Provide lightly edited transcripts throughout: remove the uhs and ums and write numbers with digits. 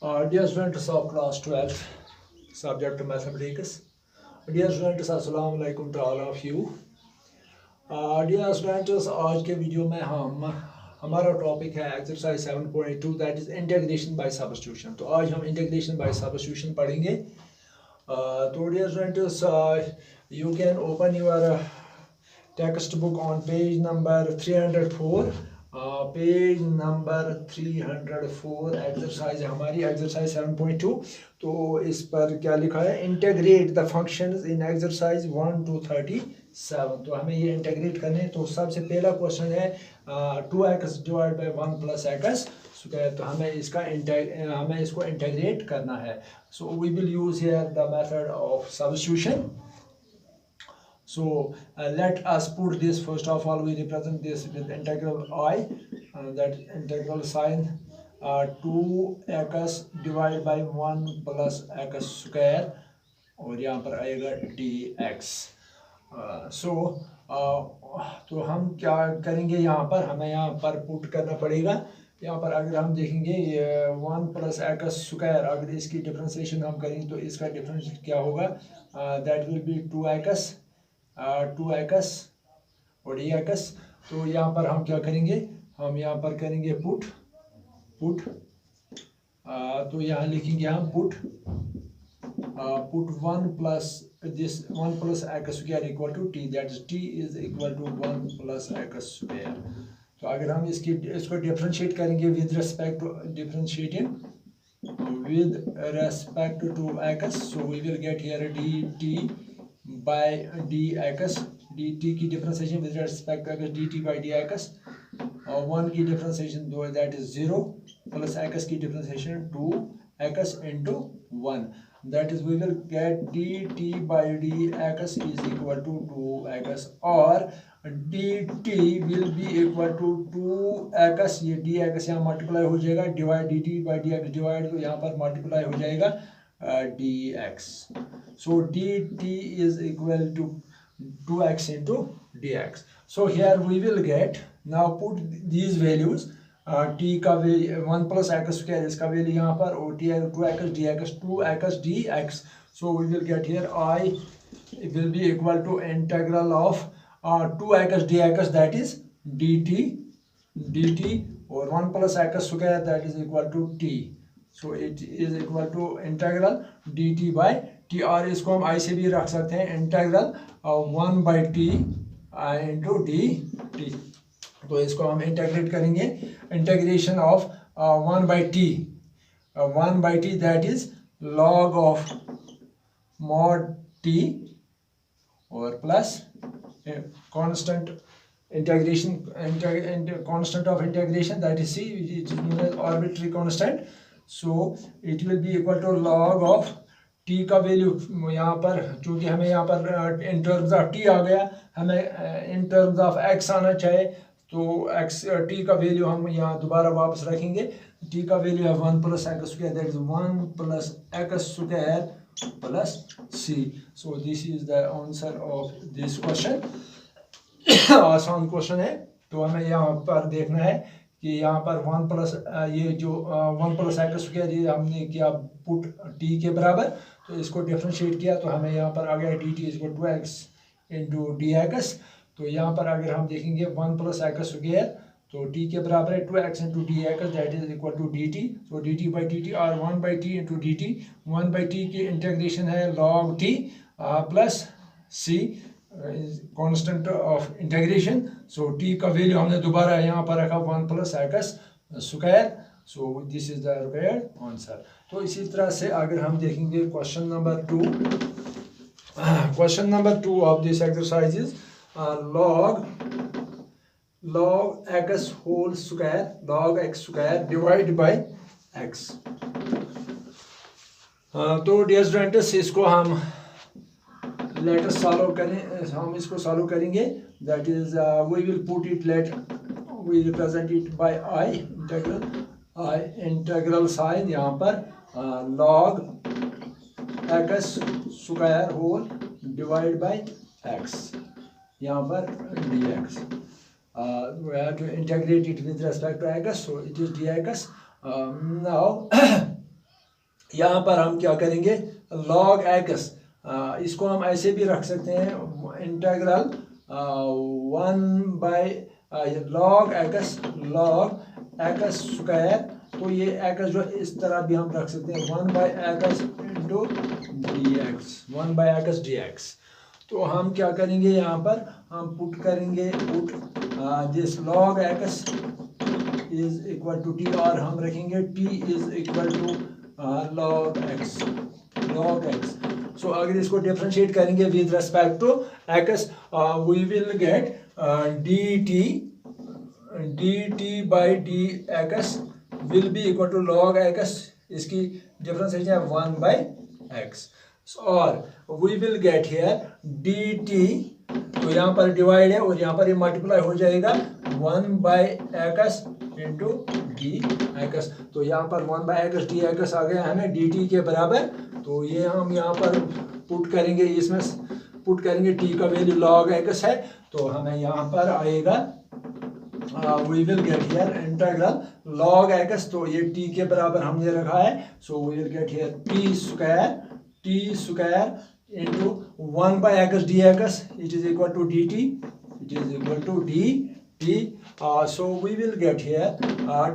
Dear students of class 12th, subject mathematics. Dear students, assalamu alaikum to all of you. Dear students, आज के video में हमारा topic है exercise 7.2 that is integration by substitution. तो आज हम integration by substitution पढ़ेंगे। तो dear students, you can open your text book on page number 304। Page number 304 exercise है हमारी, एक्सरसाइज 7.2। तो इस पर क्या लिखा है, integrate the functions in exercise 1 to 37। तो हमें ये इंटीग्रेट करने हैं। तो सबसे पहला क्वेश्चन है 2x divide by 1 plus x square. तो हमें इसको इंटीग्रेट करना है। So we will use here the method of substitution. So let us put this, first of all we represent this with integral I, that integral sign 2x divided by 1 plus x square और यहाँ पर आएगा dx। तो हम क्या करेंगे, यहाँ पर हमें यहाँ पर पुट करना पड़ेगा। यहाँ पर अगर हम देखेंगे 1 प्लस एक्स स्क्वायर, अगर इसकी डिफ्रेंसिएशन हम करेंगे तो इसका डिफरेंस क्या होगा, दैट विल बी 2x और dx। तो यहाँ पर हम क्या करेंगे, हम यहाँ पर करेंगे पुट। तो यहाँ लिखेंगे हम put 1 plus this 1 plus x square equal to t, that is t is equal to 1 plus x square. तो अगर हम इसको डिफरेंशिएट करेंगे with respect to x, so we will get here dt by dx, dt की differentiation with respect to x dt by dx, और 1 की differentiation दो that is 0 plus x की differentiation 2x into 1, that is we will get dt by dx is equal to 2x, और dt will be equal to 2x, ये dx यहाँ multiply हो जाएगा, divide dt by dx divide, तो यहाँ पर multiply हो जाएगा dx. So dt is equal to 2x into dx. So here we will get, now put these values, t का वैल्यू 1 प्लस एक्स स्क्वायर, इसका वैल्यू यहाँ पर, और t 2x dx। So we will get here I will be equal to integral of 2x dx, that is dt, और 1 plus x square that is equal to t। So it is equal to integral dt by t, और इसको हम I से भी रख सकते हैं, integral 1 by t into dt। तो इसको हम इंटीग्रेट करेंगे, integration of 1 by t that is log of mod t, और plus constant integration, constant of integration that is c, which is known as arbitrary constant। So it will be equal to log of t का value यहाँ पर, चूँकि हमें यहाँ पर इन terms of t आ गया, हमें इन टर्म्स ऑफ x आना चाहिए, तो x t का वैल्यू हम यहाँ दोबारा वापस रखेंगे। t का वैल्यू है 1 plus x square, that is 1 plus x square plus c। So this is the answer of this question. आसान क्वेश्चन है। तो हमें यहाँ पर देखना है कि यहाँ पर 1 प्लस ये जो 1 प्लस एक्स स्क्वायर, ये हमने किया पुट t के बराबर, तो इसको डिफरेंशिएट किया, तो हमें यहाँ पर आ गया dt इसको 2x इंटू dx। तो यहाँ पर अगर हम देखेंगे 1 प्लस एक्स स्क्वायर, तो t के बराबर है 2x into dx, that is equal to dt। तो dt बाई dt, और 1 by t into dt, 1 by t की इंटीग्रेशन है log t plus c, constant of integration. So t का value हमने दोबारा यहाँ पर रखा 1 plus x square. So this is the required answer. तो इसी तरह से अगर हम देखेंगे question number 2 of this exercise is log x whole square, log x square divide by x। तो डियर स्टूडेंट्स, इसको हम लेट अस सॉल्व करें, हम इसको सॉल्व करेंगे, that is we will put it, let we represent it by I integral sign यहाँ पर log x square whole divide by x, यहाँ पर dx। We have to integrate it with respect to x, so it is dx। Now यहाँ पर हम क्या करेंगे, log x, इसको हम ऐसे भी रख सकते हैं, इंटेग्रल 1 log x स्क्वायर। तो ये x जो इस तरह भी हम रख सकते हैं 1/x इंटू dx। तो हम क्या करेंगे, यहाँ पर हम पुट करेंगे, this log x is equal to t, और हम रखेंगे t is equal to log x। So अगर इसको डिफरेंशिएट करेंगे with respect to x, we will get dt by dx will be equal to log x, इसकी differentiation है 1/x, और we will get here dt, तो यहाँ पर divide है और यहाँ पर ये मल्टीप्लाई हो जाएगा 1/x इंटू dx। तो यहाँ पर 1/x dx आ गया हमें dt के बराबर। तो ये हम यहाँ पर पुट करेंगे, इसमें पुट करेंगे, t का वैल्यू log x है, तो हमें यहाँ पर आएगा we will get here integral log x, तो ये t के बराबर हमने रखा है, so we will get here t square into 1/x dx, it is equal to dt, so we will get here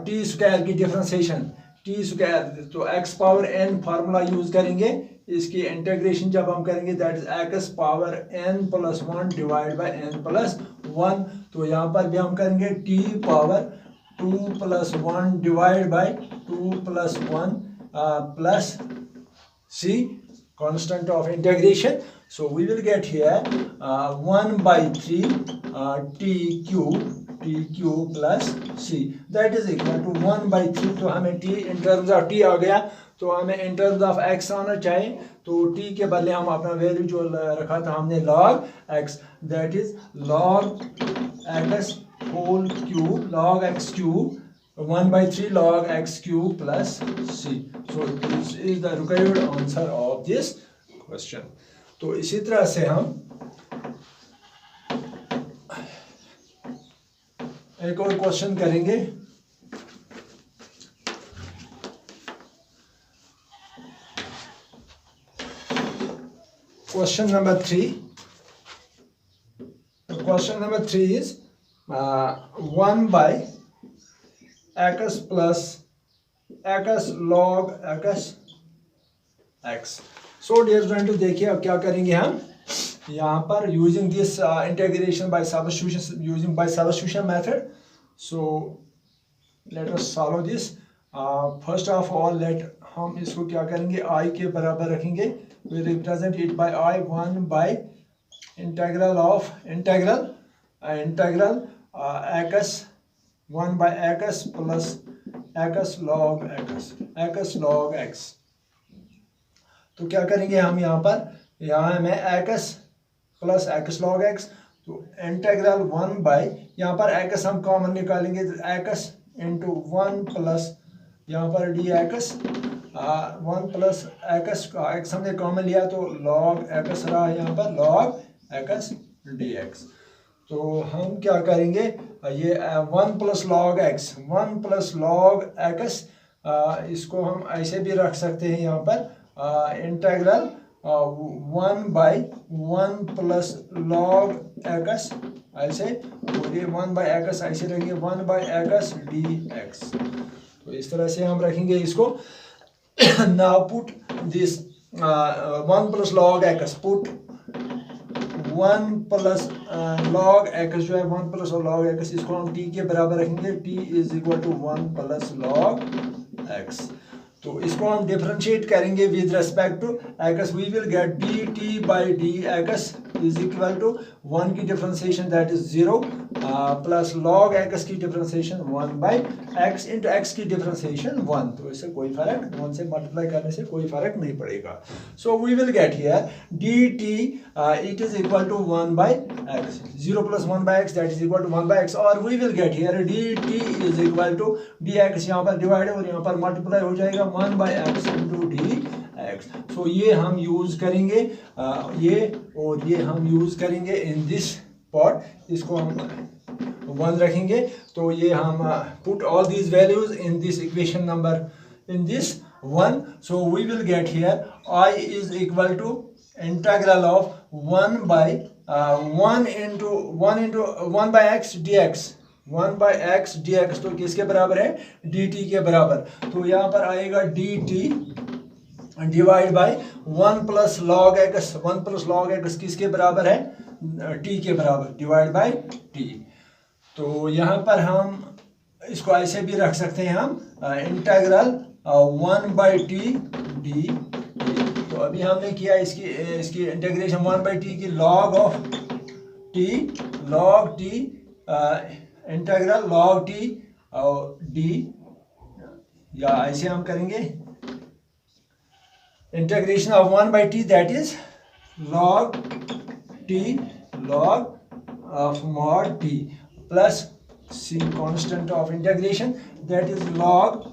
t square की डिफरेंशिएशन, t स्क्वायर, तो x power n formula use करेंगे, इसकी integration जब हम करेंगे that is x power n plus 1 divide by n plus 1। तो यहाँ पर भी हम करेंगे t power 2 plus 1 divide by 2 plus 1 plus c constant of integration, so we will get here 1/3 t cube plus c, that is equal to 1/3। तो हमें t in terms of t आ गया, तो हमें in terms of x आना चाहिए, तो t के बदले हम अपना वैल्यू जो रखा था हमने log x, that is log x whole cube, log x cube 1/3 log x cube plus c। So this is the required answer of this question। तो इसी तरह से हम एक और क्वेश्चन करेंगे। Question number 3। Question number 3 is 1/x plus x log x। So dear student, देखिए अब क्या करेंगे हम यहाँ पर using this integration by substitution, using by substitution method. So let us solve this. First of all let हम इसको क्या करेंगे, i के बराबर रखेंगे, we represent it by i 1 integral of integral x 1/x plus x log x। तो क्या करेंगे हम यहाँ पर, यहाँ में x plus x log x, तो इंटीग्रल 1 यहाँ पर x हम कॉमन निकालेंगे, तो x इंटू 1 प्लस यहाँ पर dx, 1 प्लस x हमने कॉमन लिया, तो log x रहा यहाँ पर log x dx। तो हम क्या करेंगे, ये 1 प्लस log x, इसको हम ऐसे भी रख सकते हैं यहाँ पर, इंटीग्रल 1/1 प्लस log x ऐसे, और ये 1/x ऐसे रखेंगे 1/x dx। तो इस तरह से हम रखेंगे इसको। Now put this 1 plus log x, put 1 plus log x जो है 1 प्लस log x, इसको हम t के बराबर रखेंगे, t is equal to 1 plus log x। तो इसको हम डिफरेंशिएट करेंगे with respect to x, we will get dt by dx is equal to 1 की differentiation that is 0 plus log x की डिफरेंशिएशन 1/x इंटू x की differentiation 1। तो इससे कोई फर्क, 1 से मल्टीप्लाई करने से कोई फर्क नहीं पड़ेगा। So we will get here dt it is equal to 1/x, 0 plus 1/x that is equal to 1/x, और we will get here dt is equal to dx, यहाँ पर डिवाइड और यहाँ पर मल्टीप्लाई हो जाएगा 1/x इंटू dx। सो ये हम यूज करेंगे, ये और ये हम यूज करेंगे इन दिस पार्ट, इसको हम 1 रखेंगे। तो ये हम put all these values in this equation number, in this 1. So we will get here I is equal to integral of 1 by 1 by x dx, 1 by x dx, तो किसके बराबर है, dt के बराबर. तो यहाँ पर आएगा dt divide by 1 plus log x, 1 plus log x किसके बराबर है, t के बराबर, डिवाइड बाय t. तो यहाँ पर हम इसको ऐसे भी रख सकते हैं हम, इंटेग्रल 1 बाई टी डी. तो अभी हमने किया इसकी इंटीग्रेशन 1 बाई टी की log of t, log t, integral log t और डी, या ऐसे हम करेंगे integration of 1 by t that is log t, log of mod t plus c constant of integration that is log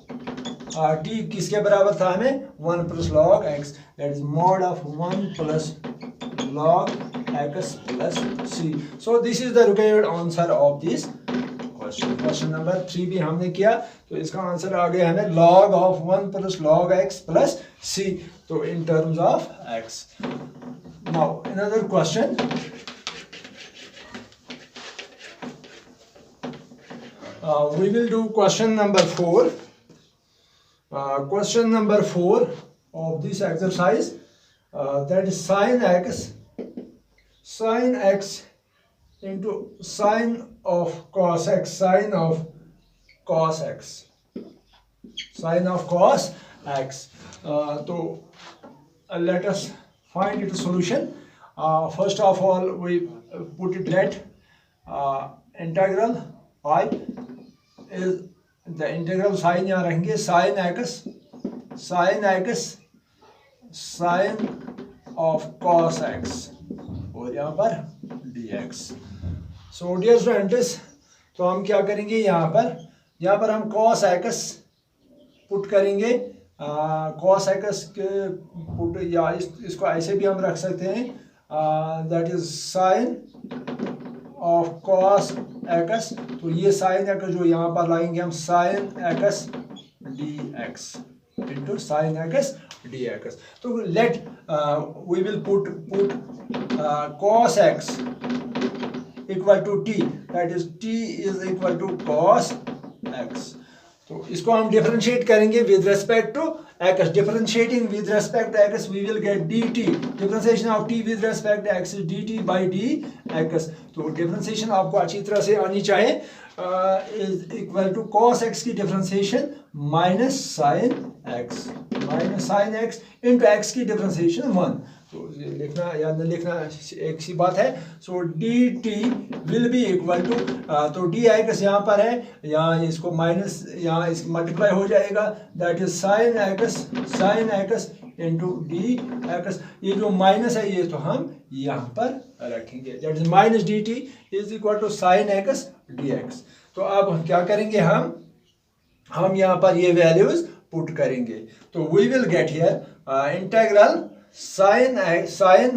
t किसके बराबर था हमें, 1 plus log x, that is mod of 1 plus log x plus c. So this is the required answer of this question. Question number 3 भी हमने किया, तो इसका answer आ गया हमें log of 1 plus log x plus C, तो in terms of X. Now another question. We will do question number 4. Question number 4 of this exercise, that is sin x into sin of cos x, sin of cos x, sin of cos x. So let us find its solution. First of all we put it that integral I is the integral sign यहाँ रहेंगे sin x sin of cos x और यहाँ पर dx. So dear students, तो हम क्या करेंगे, यहाँ पर हम cos x पुट करेंगे, cos x के पुट, या इसको ऐसे भी हम रख सकते हैं, that is sin of cos x. तो ये sin x जो यहाँ पर लाएंगे हम sin x dx into sin x dx. तो let we will put cos x equal to t, that is t is equal to cos x. तो इसको हम डिफरेंशिएट करेंगे with respect to x. Differentiating with respect to x we will get dt. Differentiation of t with respect to x is dt by dx. तो differentiation आपको अच्छी तरह से आनी चाहिए. Is equal to cos x की differentiation minus sin x into x की differentiation 1. तो लिखना या न लिखना एक सी बात है. सो dt will be equal to, तो dx यहाँ पर है, यहाँ इसको माइनस, यहाँ इसको मल्टीप्लाई हो जाएगा, that is sin x into dx. ये जो माइनस है ये तो हम यहाँ पर रखेंगे, that is minus dt is equal to sin x dx. तो अब क्या करेंगे, हम यहाँ पर ये वैल्यूज पुट करेंगे. तो we will get here integral sin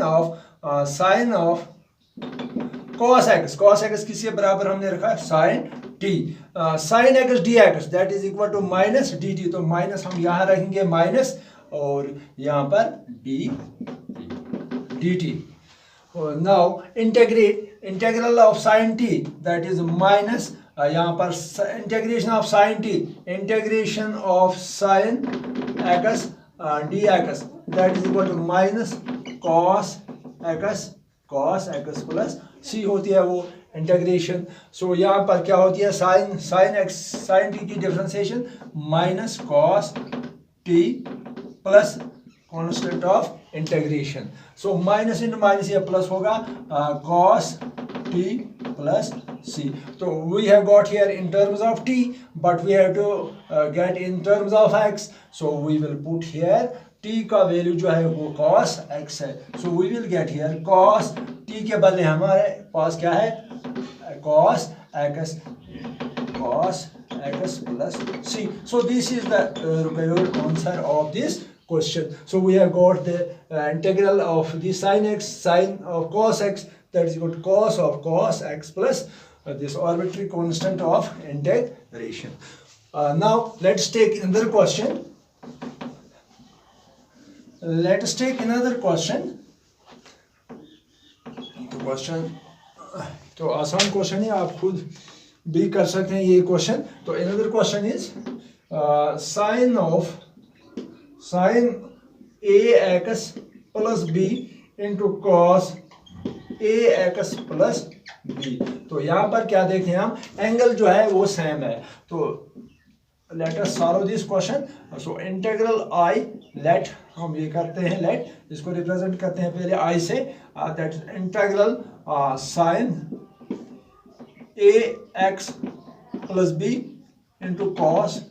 of cos x किसके बराबर हमने रखा, sin t, sin x dx that is equal to minus dt. तो माइनस हम यहाँ रखेंगे माइनस और यहाँ पर dt. Now integral of sin t that is minus, यहाँ पर integration of sin t, integration of sin x dx that is equal to minus cos x plus c होती है वो इंटीग्रेशन. सो यहाँ पर क्या होती है, sin t की differentiation minus cos t plus constant of integration. So minus into minus ये प्लस होगा, cos t प्लस c. तो we have got here in terms of t, but we have to get in terms of x. So we will put here t का value जो है वो cos x है. So we will get here cos t के बदले हमारे पास क्या है, cos x plus c. So this is the required answer of this question. So we have got the integral of the sin of cos x, that is equal to cos x plus this arbitrary constant of integration. Now let's take another question. Let us take another question. Question तो आसान question है, आप खुद भी कर सकते हैं ये क्वेश्चन। तो another question is sine a x plus B into cos a x plus b. तो यहाँ पर क्या देखते हैं हम, एंगल जो है वो सेम है। तो let us solve this question. So integral I, let हम ये करते हैं, लेट इसको रिप्रेजेंट करते हैं पहले आई से, that is integral sine a x plus B into cos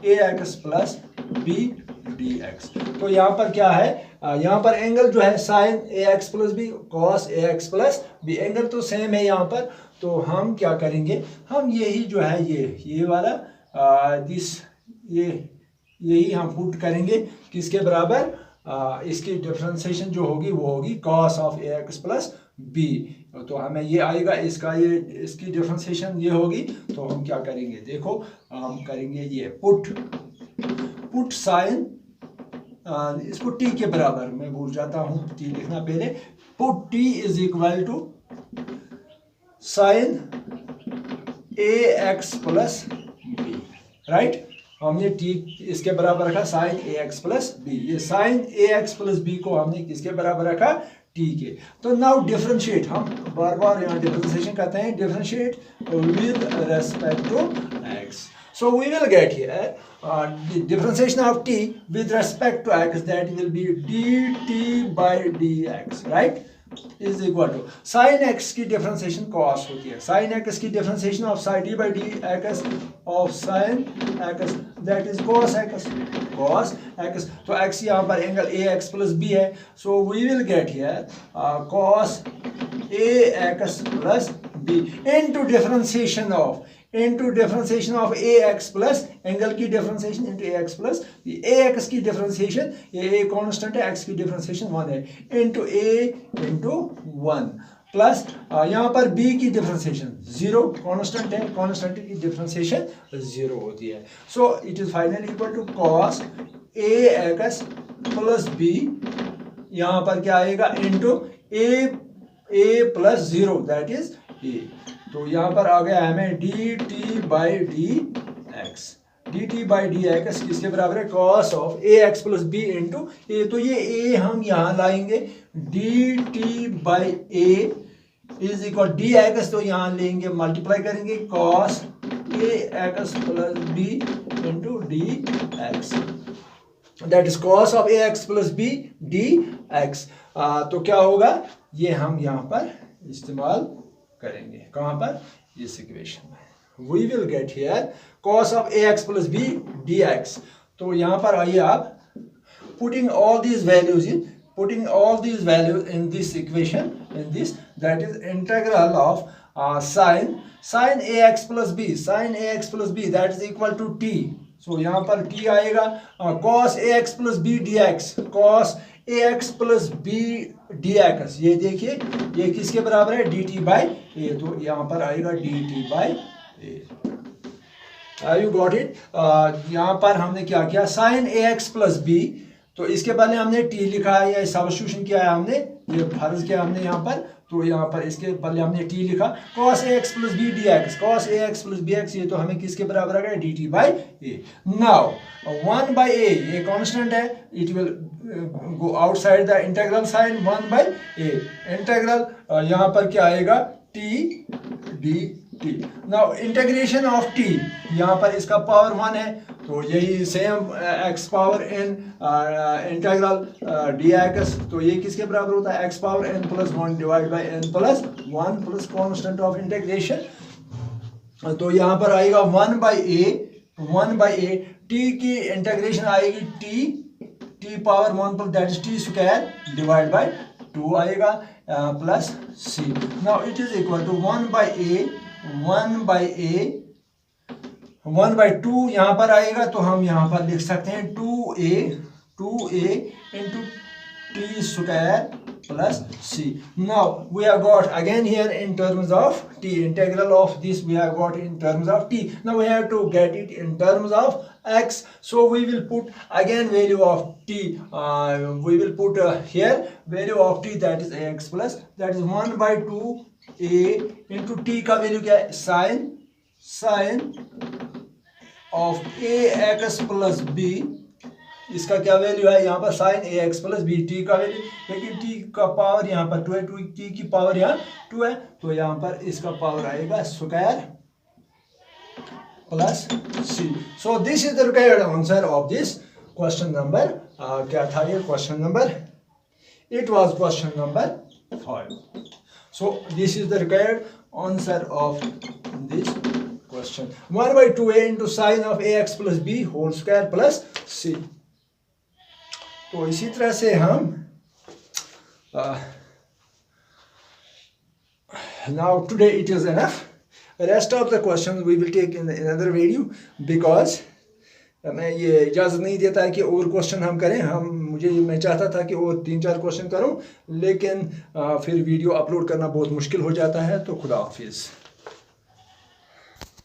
a x plus B D x. तो यहाँ पर क्या है, यहाँ पर एंगल जो है sign a x plus B cos a x plus B, angle तो सेम है यहाँ पर। तो हम क्या करेंगे, हम यही जो है ये वाला दिस यही हम पुट करेंगे किसके बराबर, इसकी डिफरेंशिएशन जो होगी वो होगी cos of A x plus b. तो हमें ये आएगा, इसकी डिफरेंशिएशन ये होगी। तो हम क्या करेंगे, देखो हम करेंगे ये पुट साइन, इसको टी के बराबर, मैं भूल जाता हूँ टी लिखना पहले, put t is equal to sine a x plus b, right. हमने टी इसके बराबर रखा sine a x plus b, ये sine a x plus b को हमने किसके बराबर रखा, टी के। तो नाउ डिफरेंशिएट, हम बार बार यहाँ डिफरेंशिएशन करते हैं, differentiate with respect to x. So we will get here the differentiation of t with respect to x, that will be dt by dx, right, is equal to sin x की differentiation cos होती है, sin x की differentiation of sin d by dx of sin x, that is cos x, तो x यहाँ पर angle ax plus b है। So we will get here cos ax plus b into differentiation of ax plus angle की differentiation into ax plus ax की differentiation, ये a constant है, x की differentiation 1 है, इंटू a इंटू 1 प्लस यहाँ पर b की डिफरेंशिएशन 0, कांस्टेंट है, कांस्टेंट की डिफरेंशिएशन 0 होती है। So it is finally equal to cos ax plus b, यहाँ पर क्या आएगा, into a plus 0, that is a। तो यहाँ पर आ गया हमें dt बाई डी एक्स किसके बराबर है, cos of A x plus B into A. तो ये a हम यहाँ लाएंगे, dt by A is equal D x, तो यहाँ लेंगे मल्टीप्लाई करेंगे cos A x plus B into D X, that is cos of A x plus B D x. तो क्या होगा, ये हम यहाँ पर इस्तेमाल करेंगे, कहाँ पर, इस इक्वेशन में। We will get here cos of A x plus B D x. तो यहाँ पर आइए आप, putting all these values in this equation, in this, that is integral of sin ax plus b, that is equal to t। So यहाँ पर t आएगा, cos ax plus b dx, cos ax plus b dx, ये देखिए ये किसके बराबर है, dt by a। तो यहाँ पर आएगा dt by a। You got it. यहाँ पर हमने क्या किया, sin ax plus b, तो इसके पहले हमने t लिखा है या सब्स्टिट्यूशन किया है हमने, ये फर्ज किया हमने यहाँ पर। तो यहाँ पर इसके पहले हमने t लिखा, cos ax plus b dx, cos ax plus bx, ये तो हमें किसके बराबर आ गया, dt by a। Now 1 by a, ये कांस्टेंट है, it will go outside the integral sign 1 by a, integral यहाँ पर क्या आएगा, t dt। Now integration of t, यहाँ पर इसका पावर 1 है, तो यही same x power n integral dx, तो ये किसके बराबर होता है, x power n plus 1 divide by n plus 1 plus constant of integration. तो यहाँ पर आएगा 1 बाई a, t की इंटीग्रेशन आएगी t power 1 plus that is t square divide by 2 आएगा plus c। Now it is equal to 1 by 2 यहाँ पर आएगा, तो हम यहाँ पर लिख सकते हैं 2a into T square plus c. Now we have got again here in terms of t, integral of this we have got in terms of t. Now we have to get it in terms of x, so we will put again value of t, we will put here value of t, that is ax plus, that is 1 by 2 a into t का value क्या है, sin of ax plus b, इसका क्या value है यहाँ पर sin ax plus b, t का value, लेकिन t का पावर यहाँ पर 2 है, t की पावर यहाँ 2 है, तो यहाँ पर इसका पावर आएगा square plus c. So this is the required answer of this question number, क्या था ये question number, it was question number 5. So this is the required answer of this question, 1 by 2a into sin of ax plus b whole square plus c. तो इसी तरह से हम now today it is enough. Rest of the questions we will take in another video, because मैं ये इजाज़त नहीं देता है कि और क्वेश्चन हम करें, मैं चाहता था कि और 3-4 क्वेश्चन करूं, लेकिन फिर वीडियो अपलोड करना बहुत मुश्किल हो जाता है। तो खुदा हाफिज़।